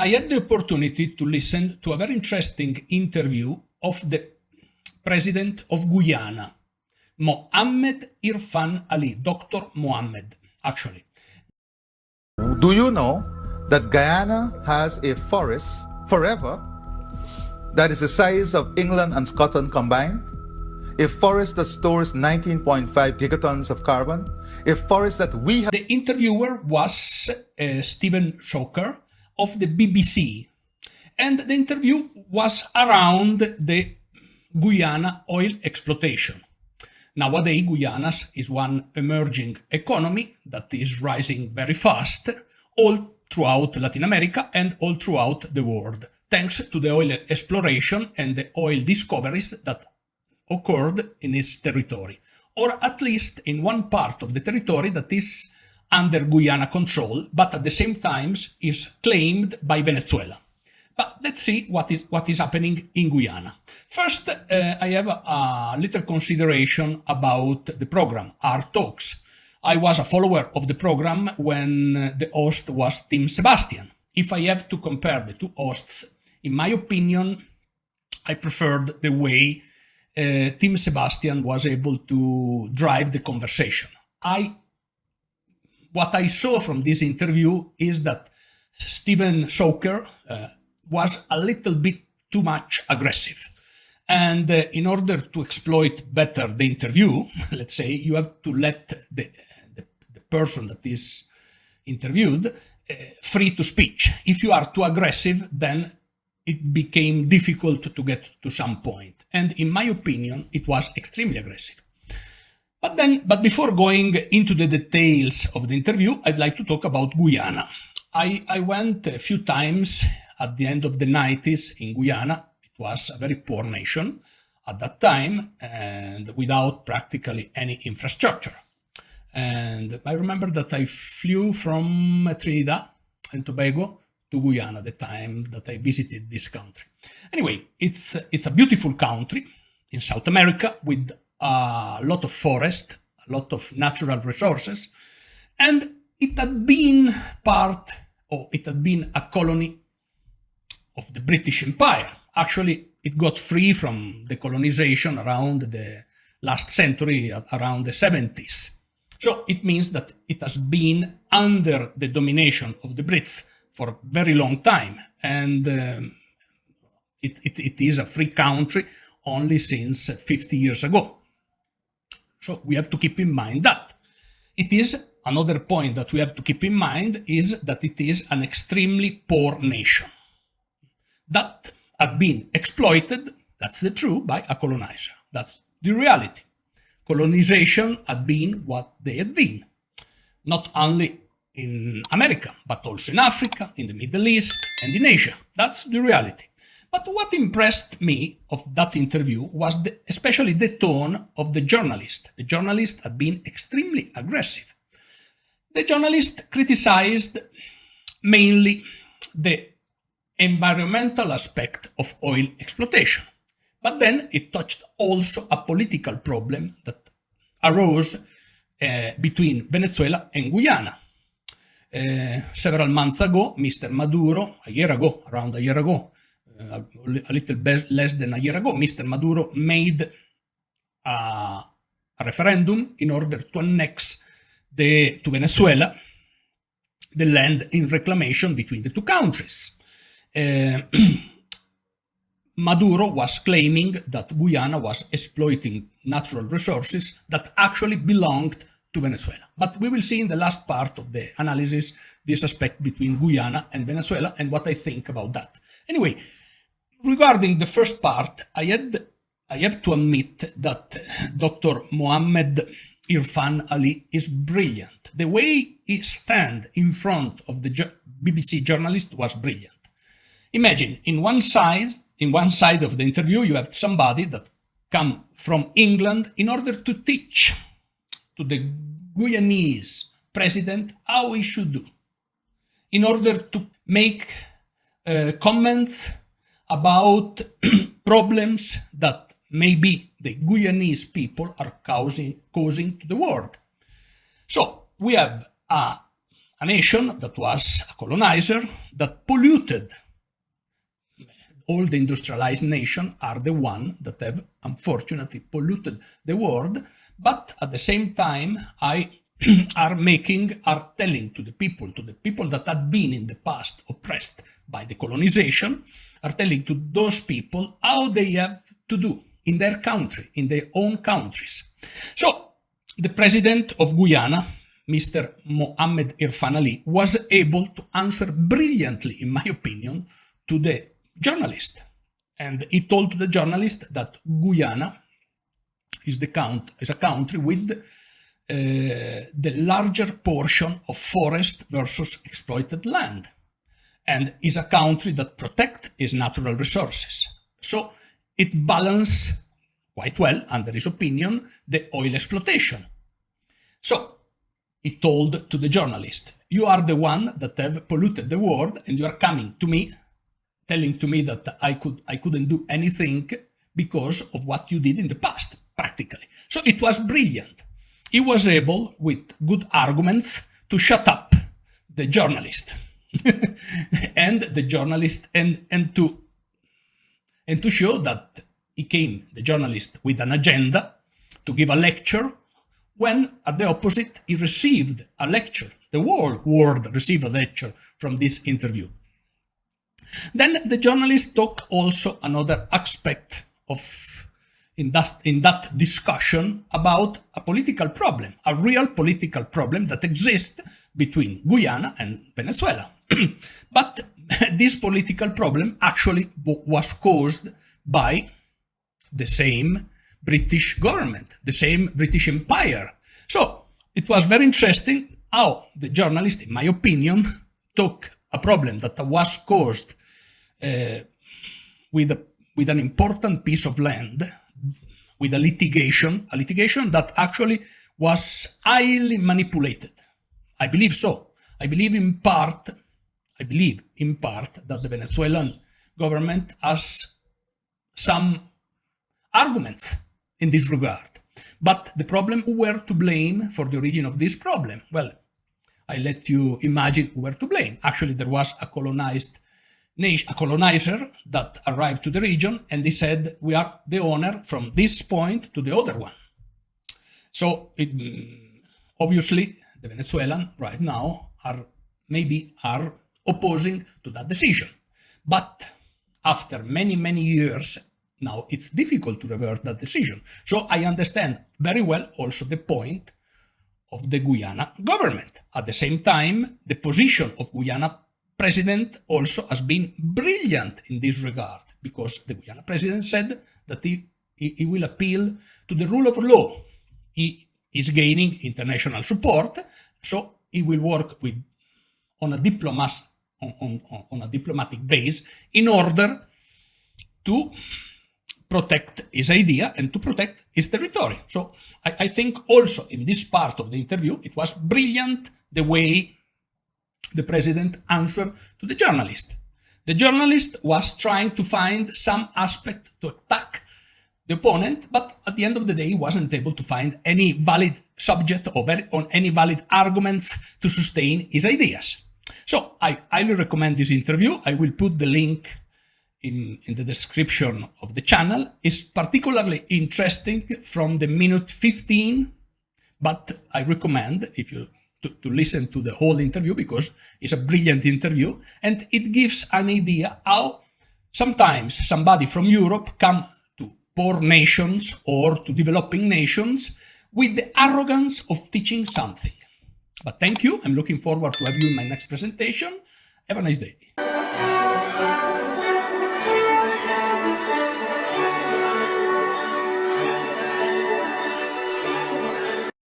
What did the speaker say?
I had the opportunity to listen to a very interesting interview of the president of Guyana, Mohammed Irfan Ali, Dr. Mohammed, actually. Do you know that Guyana has a forest forever that is the size of England and Scotland combined? A forest that stores 19.5 gigatons of carbon? A forest that we have... The interviewer was Stephen Shoker of the BBC, and the interview was around the Guyana oil exploitation. Nowadays, Guyana is one emerging economy that is rising very fast all throughout Latin America and all throughout the world, thanks to the oil exploration and the oil discoveries that occurred in its territory, or at least in one part of the territory that is under Guyana control, but at the same time is claimed by Venezuela. But let's see what is happening in Guyana. First, I have a little consideration about the program, our talks. I was a follower of the program when the host was Tim Sebastian. If I have to compare the two hosts, in my opinion, I preferred the way Tim Sebastian was able to drive the conversation. What I saw from this interview is that Stephen Shoker was a little bit too much aggressive. And in order to exploit better the interview, let's say, you have to let the person that is interviewed free to speech. If you are too aggressive, then it became difficult to get to some point. And in my opinion, it was extremely aggressive. But before going into the details of the interview, I'd like to talk about Guyana. I went a few times at the end of the 90s in Guyana. It was a very poor nation at that time and without practically any infrastructure. And I remember that I flew from Trinidad and Tobago to Guyana the time that I visited this country. Anyway, it's a beautiful country in South America with a lot of forest, a lot of natural resources, and it had been a colony of the British Empire. Actually, it got free from the colonization around the last century, around the 70s. So it means that it has been under the domination of the Brits for a very long time, and it is a free country only since 50 years ago. So we have to keep in mind that. It is another point that we have to keep in mind is that it is an extremely poor nation that had been exploited, that's the truth, by a colonizer. That's the reality. Colonization had been what they had been, not only in America, but also in Africa, in the Middle East, and in Asia. That's the reality. But what impressed me of that interview was especially the tone of the journalist. The journalist had been extremely aggressive. The journalist criticized mainly the environmental aspect of oil exploitation. But then it touched also a political problem that arose between Venezuela and Guyana. Several months ago, Mr. Maduro, around a year ago, a little less than a year ago, Mr. Maduro made a referendum in order to annex to Venezuela the land in reclamation between the two countries. Maduro was claiming that Guyana was exploiting natural resources that actually belonged to Venezuela. But we will see in the last part of the analysis this aspect between Guyana and Venezuela and what I think about that. Anyway, regarding the first part, I have to admit that Dr. Mohammed Irfan Ali is brilliant. The way he stands in front of the BBC journalist was brilliant. Imagine, in one side of the interview, you have somebody that come from England in order to teach to the Guyanese president how he should do, in order to make comments about problems that maybe the Guyanese people are causing to the world. So we have a a nation that was a colonizer that polluted. All the industrialized nations are the one that have unfortunately polluted the world, but at the same time are telling to the people that had been in the past oppressed by the colonization, are telling to those people how they have to do in their country, in their own countries. So the president of Guyana, Mr. Mohammed Irfan Ali, was able to answer brilliantly, in my opinion, to the journalist. And he told to the journalist that Guyana is a country with the larger portion of forest versus exploited land, and is a country that protects its natural resources. So it balances quite well, under his opinion, the oil exploitation. So he told to the journalist, you are the one that have polluted the world, and you are coming to me, telling to me that I couldn't do anything because of what you did in the past, practically. So it was brilliant. He was able, with good arguments, to shut up the journalist and the journalist and to show that the journalist, with an agenda to give a lecture, when at the opposite he received a lecture. The whole world received a lecture from this interview. Then the journalist talked also another aspect in that discussion about a political problem, a real political problem that exists between Guyana and Venezuela. But this political problem actually was caused by the same British government, the same British Empire. So it was very interesting how the journalist, in my opinion, took a problem that was caused with an important piece of land, with a litigation that actually was highly manipulated. I believe so. I believe in part that the Venezuelan government has some arguments in this regard. But the problem, who were to blame for the origin of this problem? Well, I let you imagine who were to blame. Actually, there was a colonizer that arrived to the region, and he said, we are the owner from this point to the other one. So obviously the Venezuelan right now are opposing to that decision. But after many years, now it's difficult to revert that decision. So I understand very well also the point of the Guyana government. At the same time, the position of Guyana president also has been brilliant in this regard, because the Guyana president said that he will appeal to the rule of law. He is gaining international support, so he will work on a diplomatic base in order to protect his idea and to protect his territory. So I think also in this part of the interview, it was brilliant the way the president answered to the journalist. The journalist was trying to find some aspect to attack the opponent, but at the end of the day, he wasn't able to find any valid subject or any valid arguments to sustain his ideas. So I highly recommend this interview. I will put the link in the description of the channel. It's particularly interesting from the minute 15, but I recommend to listen to the whole interview, because it's a brilliant interview, and it gives an idea how sometimes somebody from Europe come to poor nations or to developing nations with the arrogance of teaching something. But thank you. I'm looking forward to have you in my next presentation. Have a nice day.